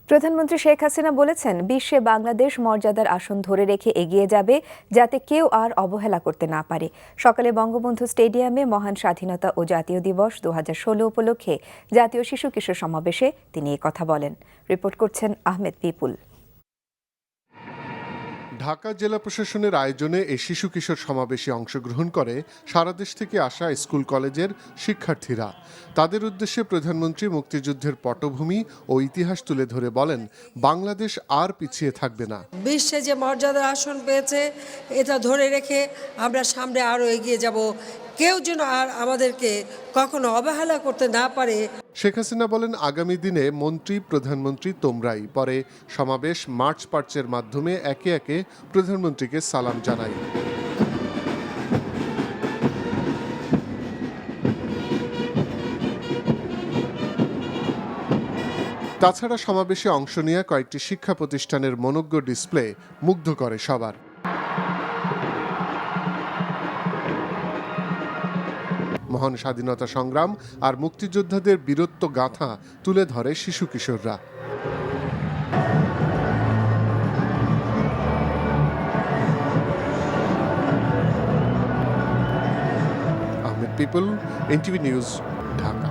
প্রধানমন্ত্রী শেখ হাসিনা বলেছেন, বিশ্বে বাংলাদেশ মর্যাদার আসন ধরে রেখে এগিয়ে যাবে, যাতে কেউ আর অবহেলা করতে না পারে। সকালে বঙ্গবন্ধু স্টেডিয়ামে মহান স্বাধীনতা ও জাতীয় দিবস 2016 উপলক্ষে জাতীয় শিশু কিশোর সমাবেশে তিনি কথা বলেন। রিপোর্ট করছেন আহমেদ বিপুল। ঢাকা জেলা প্রশাসনের আয়োজনে এই শিশু কিশোর সমাবেশে অংশগ্রহণ করে সারা দেশ থেকে আসা স্কুল কলেজের শিক্ষার্থীরা। তাদের উদ্দেশ্যে প্রধানমন্ত্রী মুক্তিযুদ্ধের পটভূমি ও ইতিহাস তুলে ধরে বলেন, বাংলাদেশ আর পিছিয়ে থাকবে না। বিশ্বে যে মর্যাদার আসন পেয়েছে, এটা ধরে রেখে আমরা সামনে আরও এগিয়ে যাব। কেউ যেন আর আমাদেরকে কখনো অবহেলা করতে না পারে। শেখ হাসিনা বলেন, আগামী দিনে মন্ত্রী প্রধানমন্ত্রী তোমরাই। পরে সমাবেশ মার্চ পার্চের মাধ্যমে একে একে প্রধানমন্ত্রীকে সালাম জানায়। তাছাড়া সমাবেশে অংশ নেওয়া কয়েকটি শিক্ষা প্রতিষ্ঠানের মনোজ্ঞ ডিসপ্লে মুগ্ধ করে সবার। মহান স্বাধীনতা সংগ্রাম আর মুক্তিযোদ্ধাদের বীরত্ব গাথা তুলে ধরে শিশু কিশোররা। Ahmed Pipul, NTV news, Dhaka.